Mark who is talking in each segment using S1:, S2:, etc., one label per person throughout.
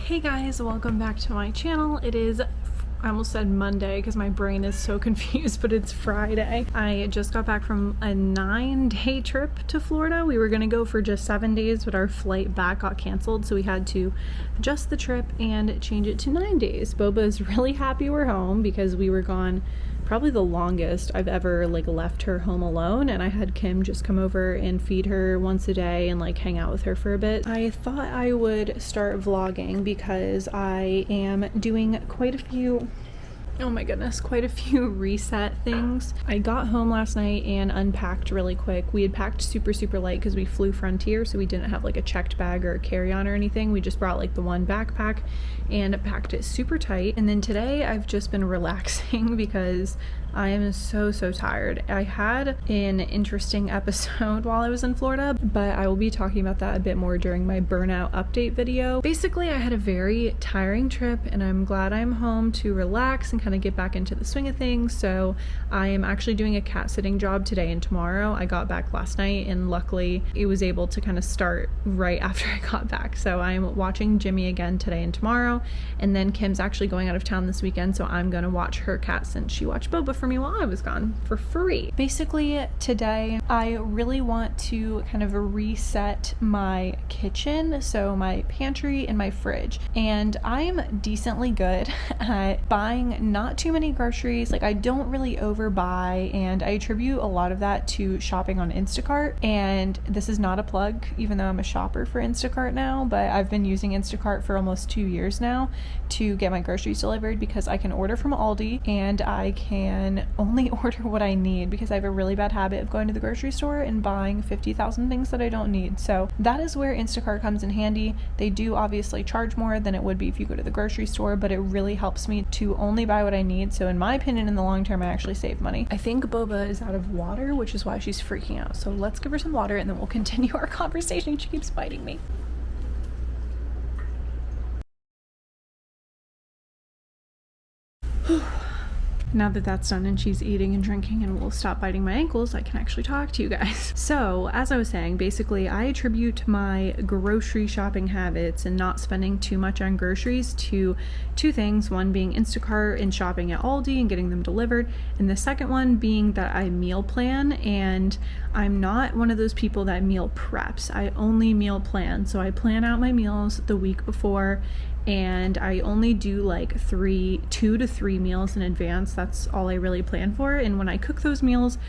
S1: Hey guys, welcome back to my channel. It is, I almost said Monday because my brain is so confused, but it's Friday. I just got back from a 9-day trip to Florida. We were gonna go for just 7 days, but our flight back got canceled, so we had to adjust the trip and change it to 9 days. Boba is really happy we're home because we were gone probably the longest I've ever left her home alone, and I had Kim just come over and feed her once a day and hang out with her for a bit. I thought I would start vlogging because I am doing quite a few reset things. I got home last night and unpacked really quick. We had packed super light because we flew Frontier, so we didn't have a checked bag or a carry-on or anything. We just brought the one backpack and packed it super tight. And then today I've just been relaxing because I am so tired. I had an interesting episode while I was in Florida, but I will be talking about that a bit more during my burnout update video. Basically, I had a very tiring trip and I'm glad I'm home to relax and kind of get back into the swing of things. So I am actually doing a cat sitting job today and tomorrow. I got back last night and luckily it was able to kind of start right after I got back. So I'm watching Jimmy again today and tomorrow, and then Kim's actually going out of town this weekend, so I'm gonna watch her cat since she watched Boba for me while I was gone for free. Basically today I really want to kind of reset my kitchen, so my pantry and my fridge, and I'm decently good at buying not too many groceries. I don't really overbuy, and I attribute a lot of that to shopping on Instacart. And this is not a plug, even though I'm a shopper for Instacart now, but I've been using Instacart for almost 2 years now to get my groceries delivered because I can order from Aldi and I can only order what I need because I have a really bad habit of going to the grocery store and buying 50,000 things that I don't need. So that is where Instacart comes in handy. They do obviously charge more than it would be if you go to the grocery store, but it really helps me to only buy what I need. So in my opinion, in the long term, I actually save money. I think Boba is out of water, which is why she's freaking out. So let's give her some water and then we'll continue our conversation. She keeps biting me. Now that that's done and she's eating and drinking and will stop biting my ankles, I can actually talk to you guys. So, as I was saying, basically I attribute my grocery shopping habits and not spending too much on groceries to two things. One being Instacart and shopping at Aldi and getting them delivered, and the second one being that I meal plan, and I'm not one of those people that meal preps. I only meal plan. So I plan out my meals the week before, and I only do 2 to 3 meals in advance. That's all I really plan for. And when I cook those meals,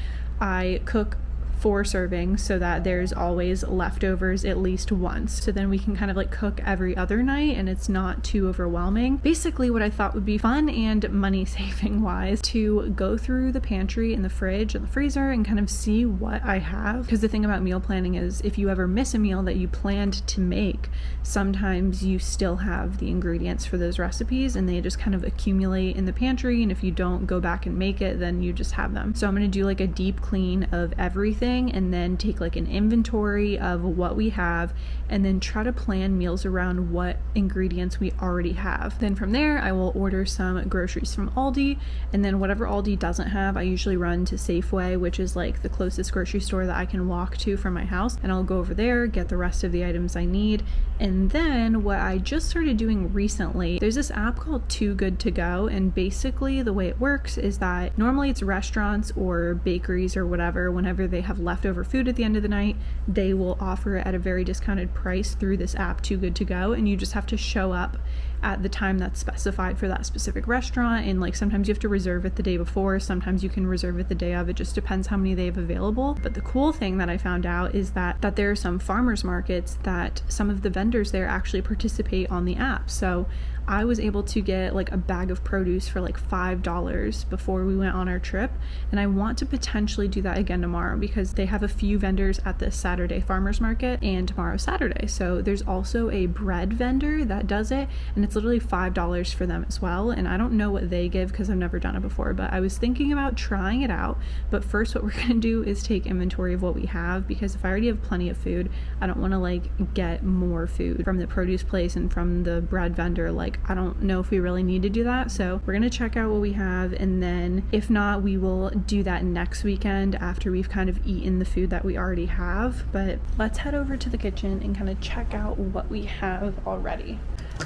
S1: I cook 4 servings so that there's always leftovers at least once. So then we can kind of cook every other night and it's not too overwhelming. Basically what I thought would be fun and money saving wise to go through the pantry and the fridge and the freezer and kind of see what I have. Because the thing about meal planning is if you ever miss a meal that you planned to make, sometimes you still have the ingredients for those recipes and they just kind of accumulate in the pantry, and if you don't go back and make it, then you just have them. So I'm going to do a deep clean of everything and then take an inventory of what we have and then try to plan meals around what ingredients we already have. Then from there I will order some groceries from Aldi, and then whatever Aldi doesn't have, I usually run to Safeway, which is the closest grocery store that I can walk to from my house, and I'll go over there, get the rest of the items I need. And then what I just started doing recently, there's this app called Too Good To Go, and basically the way it works is that normally it's restaurants or bakeries or whatever, whenever they have leftover food at the end of the night, they will offer it at a very discounted price through this app Too Good To Go, and you just have to show up at the time that's specified for that specific restaurant. And sometimes you have to reserve it the day before, sometimes you can reserve it the day of. It just depends how many they have available. But the cool thing that I found out is that there are some farmers markets that some of the vendors there actually participate on the app. So I was able to get a bag of produce for $5 before we went on our trip, and I want to potentially do that again tomorrow because they have a few vendors at this Saturday farmers market and tomorrow's Saturday. So there's also a bread vendor that does it, and it's literally $5 for them as well. And I don't know what they give because I've never done it before, but I was thinking about trying it out. But first what we're gonna do is take inventory of what we have, because if I already have plenty of food, I don't want to get more food from the produce place and from the bread vendor. I don't know if we really need to do that. So we're gonna check out what we have, and then if not, we will do that next weekend after we've kind of eaten the food that we already have. But let's head over to the kitchen and kind of check out what we have already.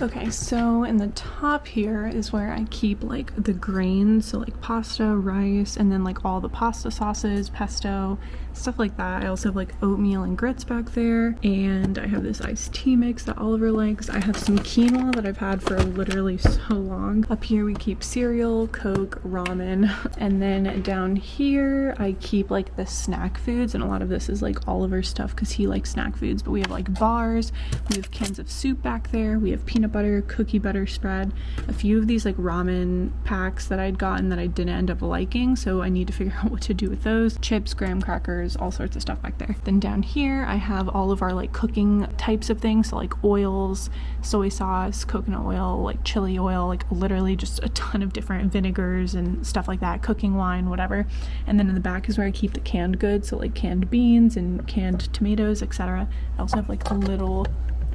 S1: Okay, so in the top here is where I keep like the grains, so like pasta, rice, and then like all the pasta sauces, pesto, stuff like that. I also have like oatmeal and grits back there, and I have this iced tea mix that Oliver likes. I have some quinoa that I've had for literally so long. Up here we keep cereal, Coke, ramen, and then down here I keep like the snack foods, and a lot of this is like Oliver's stuff because he likes snack foods, but we have like bars, we have cans of soup back there, we have peanut butter, cookie butter spread, a few of these like ramen packs that I'd gotten that I didn't end up liking, so I need to figure out what to do with those. Chips, graham crackers, all sorts of stuff back there. Then down here I have all of our like cooking types of things, so like oils, soy sauce, coconut oil, like chili oil, like literally just a ton of different vinegars and stuff like that, cooking wine, whatever. And then in the back is where I keep the canned goods, so like canned beans and canned tomatoes, etc. I also have like a little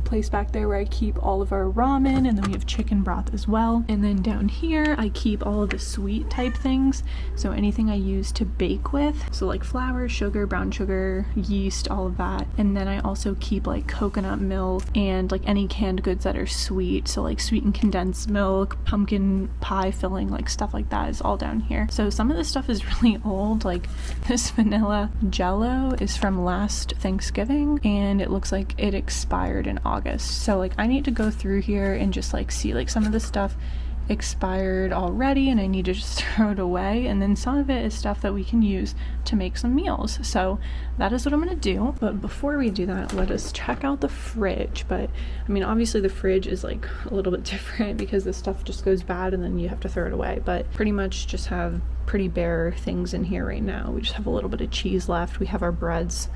S1: place back there where I keep all of our ramen, and then we have chicken broth as well. And then down here I keep all of the sweet type things, so anything I use to bake with, so like flour, sugar, brown sugar, yeast, all of that. And then I also keep like coconut milk and like any canned goods that are sweet, so like sweetened condensed milk, pumpkin pie filling, like stuff like that is all down here. So some of this stuff is really old, like this vanilla jello is from last Thanksgiving and it looks like it expired in August. So like I need to go through here and just like see, like some of the stuff expired already and I need to just throw it away, and then some of it is stuff that we can use to make some meals. So that is what I'm gonna do. But before we do that, let us check out the fridge. But I mean, obviously the fridge is like a little bit different because the stuff just goes bad and then you have to throw it away, but pretty much just have pretty bare things in here right now. We just have a little bit of cheese left, we have our breads,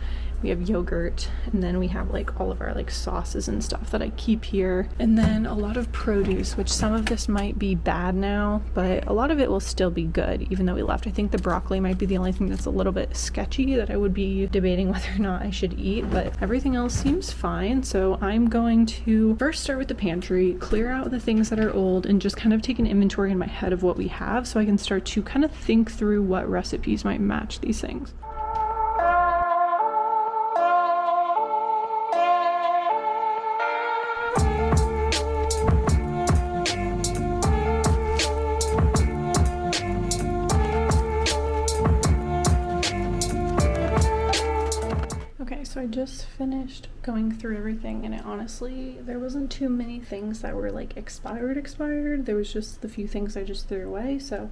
S1: we have yogurt, and then we have like all of our like sauces and stuff that I keep here, and then a lot of produce, which some of this might be bad now, but a lot of it will still be good even though we left. I think the broccoli might be the only thing that's a little bit sketchy that I would be debating whether or not I should eat, but everything else seems fine. So I'm going to first start with the pantry, clear out the things that are old, and just kind of take an inventory in my head of what we have so I can start to kind of think through what recipes might match these things. So I just finished going through everything, and honestly, there wasn't too many things that were like expired. There was just the few things I just threw away, so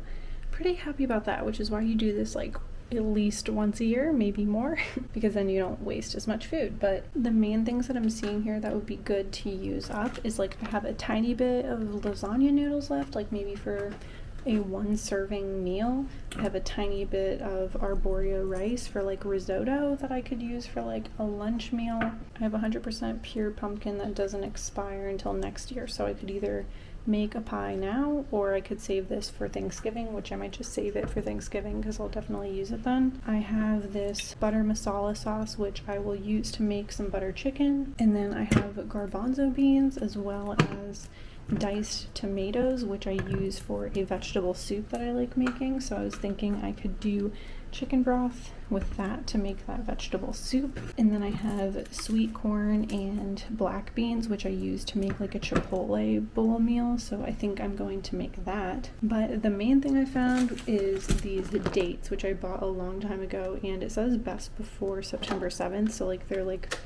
S1: pretty happy about that, which is why you do this like at least once a year, maybe more, because then you don't waste as much food. But the main things that I'm seeing here that would be good to use up is like I have a tiny bit of lasagna noodles left, like maybe for a 1 serving meal. I have a tiny bit of arborio rice for like risotto that I could use for like a lunch meal. I have 100% pure pumpkin that doesn't expire until next year, so I could either make a pie now or I could save this for Thanksgiving, which I might just save it for Thanksgiving because I'll definitely use it then. I have this butter masala sauce which I will use to make some butter chicken, and then I have garbanzo beans as well as diced tomatoes, which I use for a vegetable soup that I like making. So I was thinking I could do chicken broth with that to make that vegetable soup. And then I have sweet corn and black beans, which I use to make like a chipotle bowl meal. So I think I'm going to make that. But the main thing I found is these dates, which I bought a long time ago, and it says best before September 7th. So like they're like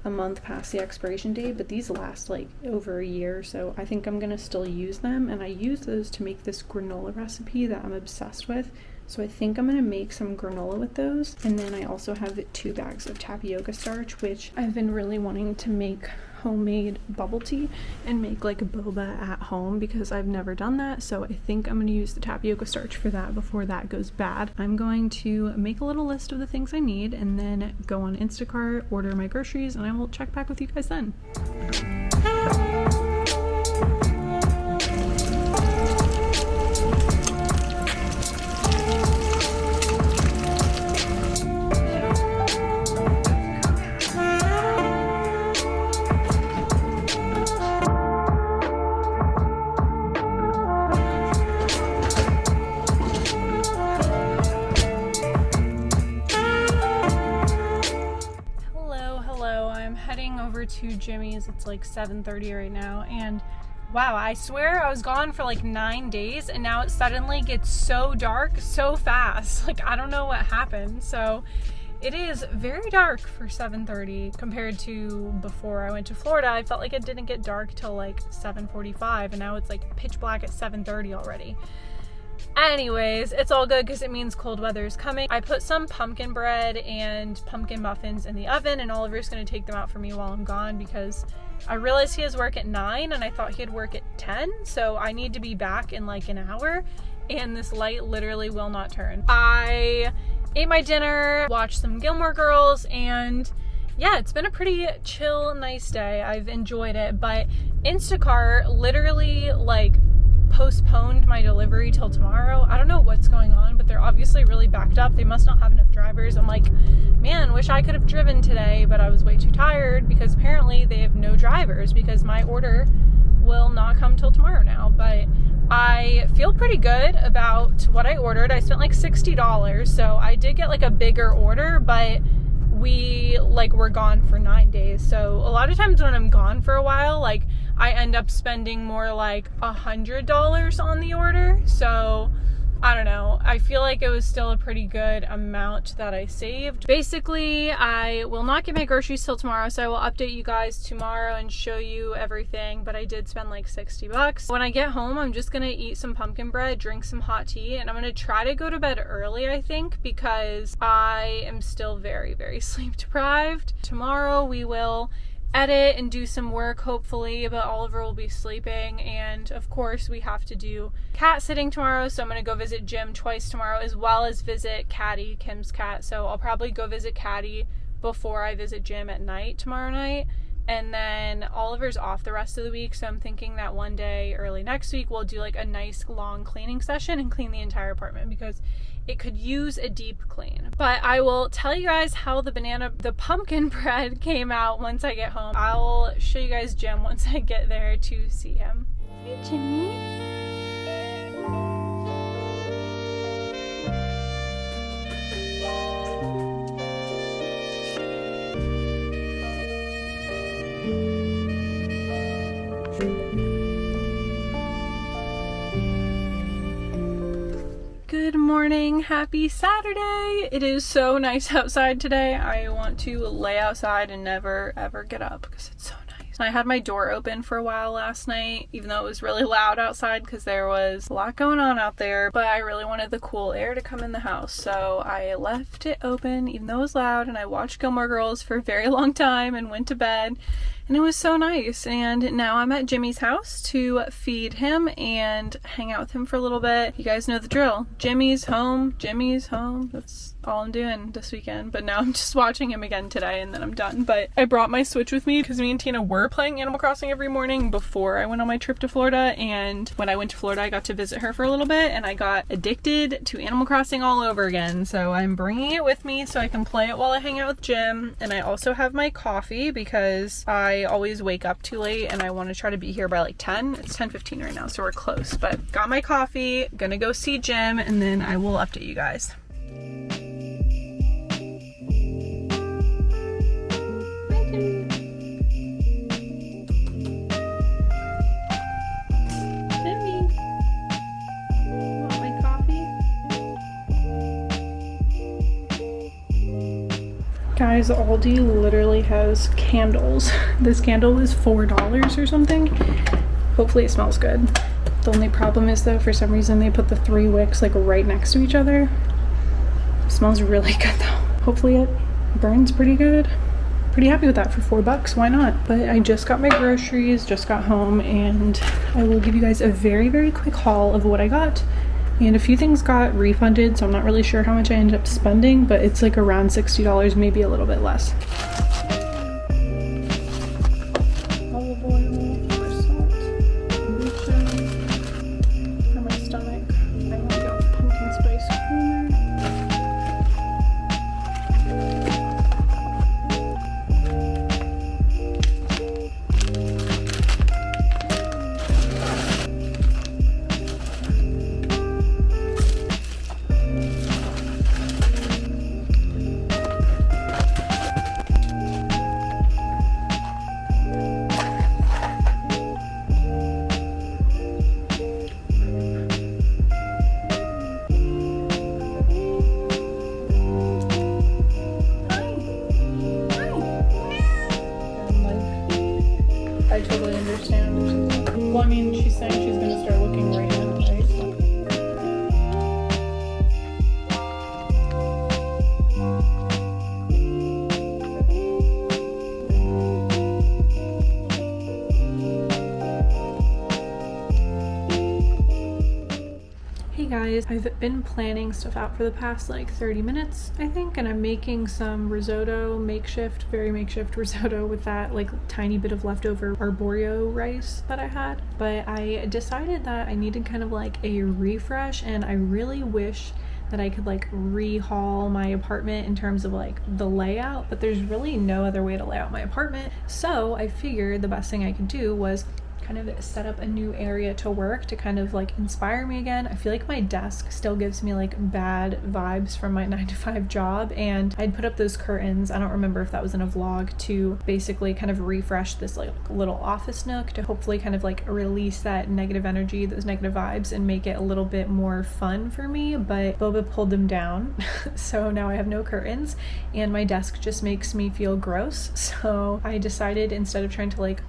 S1: a month past the expiration date, but these last like over a year, so I think I'm gonna still use them. And I use those to make this granola recipe that I'm obsessed with, so I think I'm gonna make some granola with those. And then I also have 2 bags of tapioca starch, which I've been really wanting to make homemade bubble tea and make like a boba at home because I've never done that. So I think I'm going to use the tapioca starch for that before that goes bad. I'm going to make a little list of the things I need and then go on Instacart, order my groceries, and I will check back with you guys then. To Jimmy's. It's like 7:30 right now, and Wow, I swear I was gone for like 9 days and now it suddenly gets so dark so fast. Like, I don't know what happened. So it is very dark for 7:30 compared to before I went to Florida. I felt like it didn't get dark till like 7:45 and now it's like pitch black at 7:30 already. Anyways, it's all good because it means cold weather is coming. I put some pumpkin bread and pumpkin muffins in the oven and Oliver's going to take them out for me while I'm gone because I realized he has work at 9 and I thought he'd work at 10. So I need to be back in like an hour and this light literally will not turn. I ate my dinner, watched some Gilmore Girls, and yeah, it's been a pretty chill, nice day. I've enjoyed it, but Instacart literally like postponed my delivery till tomorrow. I don't know what's going on, but they're obviously really backed up. They must not have enough drivers. I'm like, man, wish I could have driven today, but I was way too tired because apparently they have no drivers because my order will not come till tomorrow now. But I feel pretty good about what I ordered. I spent like $60, so I did get like a bigger order, but we like were gone for 9 days. So a lot of times when I'm gone for a while, like I end up spending more like $100 on the order. So I don't know. I feel like it was still a pretty good amount that I saved. Basically, I will not get my groceries till tomorrow, so I will update you guys tomorrow and show you everything, but I did spend like $60. When I get home, I'm just gonna eat some pumpkin bread, drink some hot tea, and I'm gonna try to go to bed early, I think, because I am still very, very sleep deprived. Tomorrow we will edit and do some work hopefully, but Oliver will be sleeping, and of course we have to do cat sitting tomorrow, so I'm gonna go visit Jim twice tomorrow as well as visit Caddy, Kim's cat. So I'll probably go visit Caddy before I visit Jim at night tomorrow night, and then Oliver's off the rest of the week, so I'm thinking that one day early next week we'll do like a nice long cleaning session and clean the entire apartment because it could use a deep clean. But I will tell you guys how the pumpkin bread came out once I get home. I'll show you guys Jim once I get there to see him. Hey, Jimmy. Good morning, happy Saturday. It is so nice outside today. I want to lay outside and never ever get up because it's so nice. I had my door open for a while last night, even though it was really loud outside because there was a lot going on out there, but I really wanted the cool air to come in the house, so I left it open even though it was loud, and I watched Gilmore Girls for a very long time and went to bed. And it was so nice. And now I'm at Jimmy's house to feed him and hang out with him for a little bit. You guys know the drill. Jimmy's home. That's all I'm doing this weekend. But now I'm just watching him again today and then I'm done. But I brought my Switch with me because me and Tina were playing Animal Crossing every morning before I went on my trip to Florida. And when I went to Florida, I got to visit her for a little bit and I got addicted to Animal Crossing all over again. So I'm bringing it with me so I can play it while I hang out with Jim. And I also have my coffee because I always wake up too late and I want to try to be here by like 10. It's 10:15 right now, so we're close. But got my coffee, gonna go see Jim, and then I will update you guys. Hi, Jimmy. Jimmy. Want my coffee? Guys, Aldi literally has candles. This candle is $4 or something. Hopefully it smells good. The only problem is though, for some reason they put the 3 wicks like right next to each other. It smells really good though. Hopefully it burns pretty good. Pretty happy with that for $4, why not? But I just got my groceries, just got home, and I will give you guys a very, very quick haul of what I got. And a few things got refunded, so I'm not really sure how much I ended up spending, but it's like around $60, maybe a little bit less. Olive oil for salt, kombucha for my stomach. I want to go pumpkin spice creamer. Well, I mean, she's saying she's gonna start looking right now, right? Hey guys, I've been planning stuff out for the past like 30 minutes, I think, and I'm making some risotto, very makeshift risotto with that like tiny bit of leftover arborio rice that I had. But I decided that I needed kind of like a refresh, and I really wish that I could like rehaul my apartment in terms of like the layout, but there's really no other way to lay out my apartment. So I figured the best thing I could do was kind of set up a new area to work to kind of like inspire me again. I feel like my desk still gives me like bad vibes from my 9-to-5 job, and I'd put up those curtains, I don't remember if that was in a vlog, to basically kind of refresh this like little office nook to hopefully kind of like release that negative energy, those negative vibes, and make it a little bit more fun for me. But Boba pulled them down so now I have no curtains and my desk just makes me feel gross. So I decided, instead of trying to like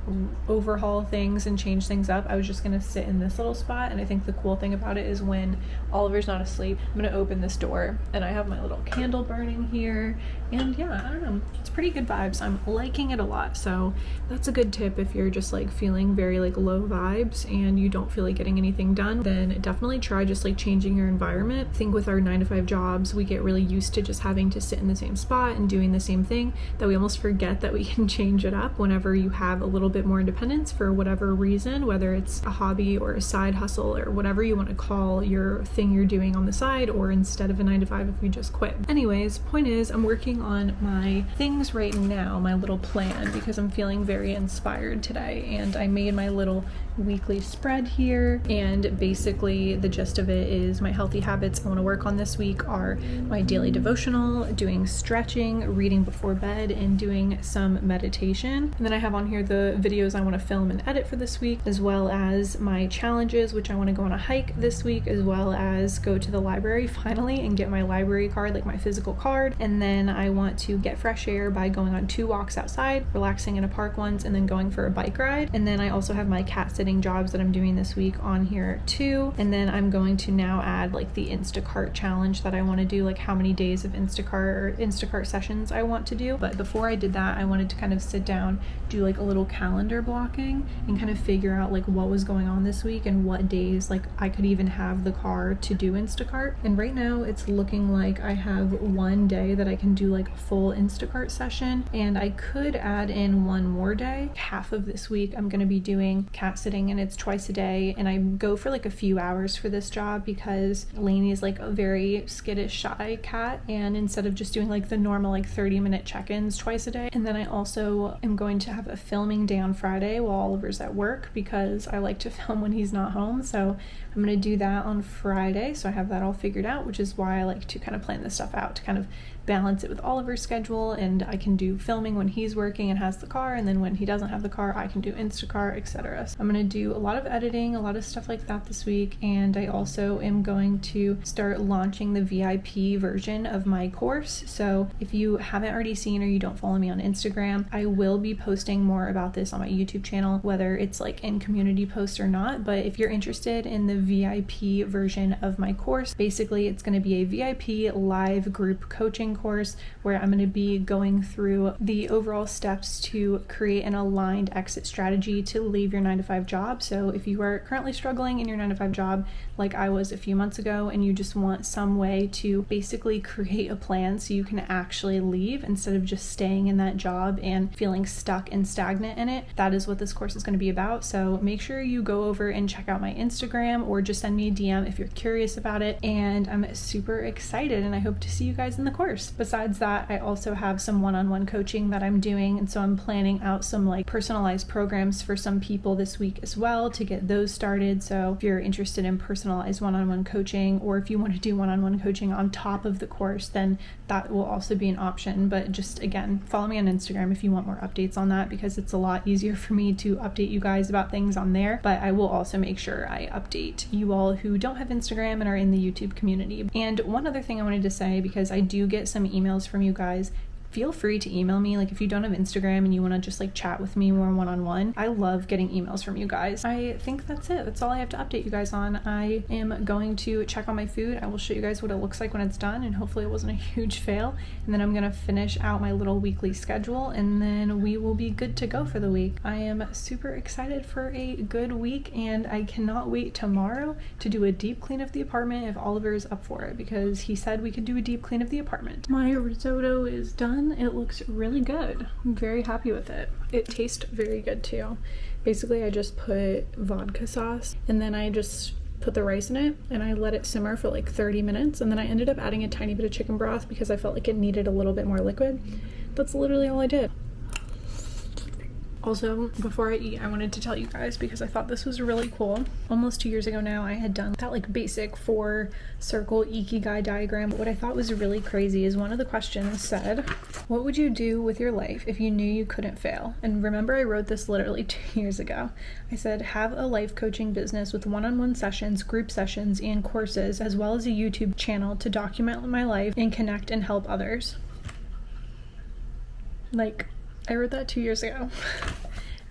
S1: overhaul things and change things up, I was just gonna sit in this little spot. And I think the cool thing about it is when Oliver's not asleep, I'm gonna open this door and I have my little candle burning here, and yeah, I don't know, it's pretty good vibes. I'm liking it a lot. So that's a good tip if you're just like feeling very like low vibes and you don't feel like getting anything done, then definitely try just like changing your environment. I think with our 9-to-5 jobs, we get really used to just having to sit in the same spot and doing the same thing that we almost forget that we can change it up whenever you have a little bit more independence for whatever reason, whether it's a hobby or a side hustle or whatever you want to call your thing you're doing on the side, or instead of a 9-to-5 if you just quit. Anyways, point is, I'm working on my things right now, my little plan, because I'm feeling very inspired today, and I made my little weekly spread here, and basically the gist of it is my healthy habits I want to work on this week are my daily devotional, doing stretching, reading before bed, and doing some meditation. And then I have on here the videos I want to film and edit for this week, as well as my challenges, which I want to go on a hike this week, as well as go to the library finally and get my library card, like my physical card. And then I want to get fresh air by going on 2 walks outside, relaxing in a park once, and then going for a bike ride. And then I also have my cat sitting jobs that I'm doing this week on here too. And then I'm going to now add like the Instacart challenge that I want to do, like how many days of Instacart sessions I want to do. But before I did that, I wanted to kind of sit down, do like a little calendar blocking, and kind of figure out like what was going on this week and what days like I could even have the car to do Instacart. And right now it's looking like I have one day that I can do like a full Instacart session, and I could add in one more day. Half of this week I'm going to be doing cat sitting, and it's twice a day, and I go for like a few hours for this job because Lainey is like a very skittish, shy cat, and instead of just doing like the normal like 30-minute check-ins twice a day. And then I also am going to have a filming day on Friday while Oliver's at work, because I like to film when he's not home. So I'm going to do that on Friday, so I have that all figured out, which is why I like to kind of plan this stuff out to kind of balance it with Oliver's schedule, and I can do filming when he's working and has the car, and then when he doesn't have the car I can do Instacart, etc. So I'm going to do a lot of editing, a lot of stuff like that this week, and I also am going to start launching the VIP version of my course. So if you haven't already seen or you don't follow me on Instagram, I will be posting more about this on my YouTube channel, whether it's like in community posts or not. But if you're interested in the VIP version of my course, basically it's going to be a VIP live group coaching course where I'm going to be going through the overall steps to create an aligned exit strategy to leave your 9-to-5 job. So if you are currently struggling in your 9-to-5 job like I was a few months ago, and you just want some way to basically create a plan so you can actually leave instead of just staying in that job and feeling stuck and stagnant in it, that is what this course is going to be about. So make sure you go over and check out my Instagram, or just send me a DM if you're curious about it. And I'm super excited, and I hope to see you guys in the course. Besides that, I also have some one-on-one coaching that I'm doing, and so I'm planning out some like personalized programs for some people this week as well to get those started. So if you're interested in personalized one-on-one coaching, or if you want to do one-on-one coaching on top of the course, then that will also be an option. But just again, follow me on Instagram if you want more updates on that, because it's a lot easier for me to update you guys about things on there. But I will also make sure I update you all who don't have Instagram and are in the YouTube community. And one other thing I wanted to say, because I do get some emails from you guys feel free to email me. Like if you don't have Instagram and you want to just like chat with me more one-on-one, I love getting emails from you guys. I think that's it. That's all I have to update you guys on. I am going to check on my food. I will show you guys what it looks like when it's done, and hopefully it wasn't a huge fail. And then I'm gonna finish out my little weekly schedule, and then we will be good to go for the week. I am super excited for a good week, and I cannot wait tomorrow to do a deep clean of the apartment if Oliver is up for it, because he said we could do a deep clean of the apartment. My risotto is done. It looks really good. I'm very happy with it. It tastes very good too. Basically, I just put vodka sauce and then I just put the rice in it and I let it simmer for like 30 minutes, and then I ended up adding a tiny bit of chicken broth because I felt like it needed a little bit more liquid. That's literally all I did. Also, before I eat, I wanted to tell you guys, because I thought this was really cool. Almost 2 years ago now, I had done that like basic 4-circle ikigai diagram. But what I thought was really crazy is one of the questions said, what would you do with your life if you knew you couldn't fail? And remember, I wrote this literally 2 years ago. I said, have a life coaching business with one-on-one sessions, group sessions, and courses, as well as a YouTube channel to document my life and connect and help others. Like, I wrote that 2 years ago.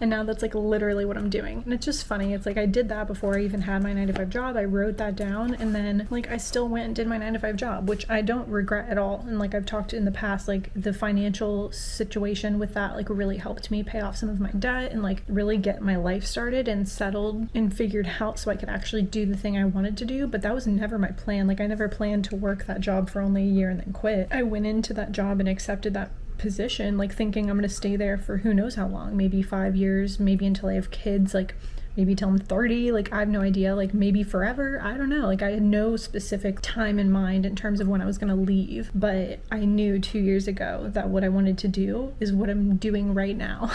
S1: And now that's like literally what I'm doing. And it's just funny. It's like I did that before I even had my 9-to-5 job. I wrote that down, and then like I still went and did my 9-to-5 job, which I don't regret at all. And like I've talked in the past, like the financial situation with that like really helped me pay off some of my debt and like really get my life started and settled and figured out so I could actually do the thing I wanted to do. But that was never my plan. Like I never planned to work that job for only a year and then quit. I went into that job and accepted that position like thinking I'm gonna stay there for who knows how long, maybe 5 years, maybe until I have kids, like maybe till I'm 30, like I have no idea, like maybe forever, I don't know. Like I had no specific time in mind in terms of when I was gonna leave, but I knew 2 years ago that what I wanted to do is what I'm doing right now.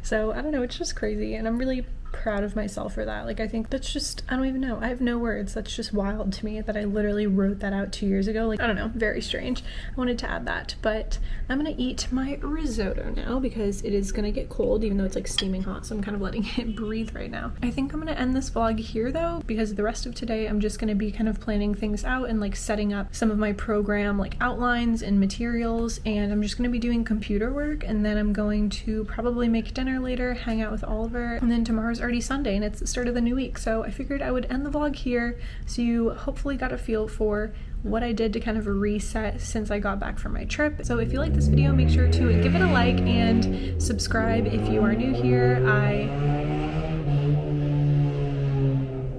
S1: So I don't know, it's just crazy, and I'm really proud of myself for that. Like I think that's just, I don't even know, I have no words. That's just wild to me that I literally wrote that out 2 years ago. Like I don't know, very strange. I wanted to add that, but I'm gonna eat my risotto now because it is gonna get cold, even though it's like steaming hot, so I'm kind of letting it breathe right now. I think I'm gonna end this vlog here though, because the rest of today I'm just gonna be kind of planning things out and like setting up some of my program like outlines and materials, and I'm just gonna be doing computer work, and then I'm going to probably make dinner later, hang out with Oliver, and then tomorrow's already Sunday and it's the start of the new week. So I figured I would end the vlog here so you hopefully got a feel for what I did to kind of reset since I got back from my trip. So if you like this video, make sure to give it a like and subscribe if you are new here.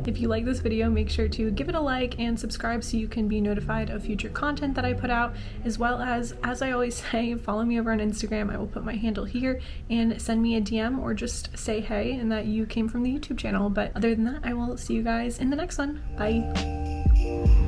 S1: If you like this video, make sure to give it a like and subscribe so you can be notified of future content that I put out, as well as I always say, follow me over on Instagram. I will put my handle here, and send me a DM or just say hey and that you came from the YouTube channel. But other than that, I will see you guys in the next one. Bye.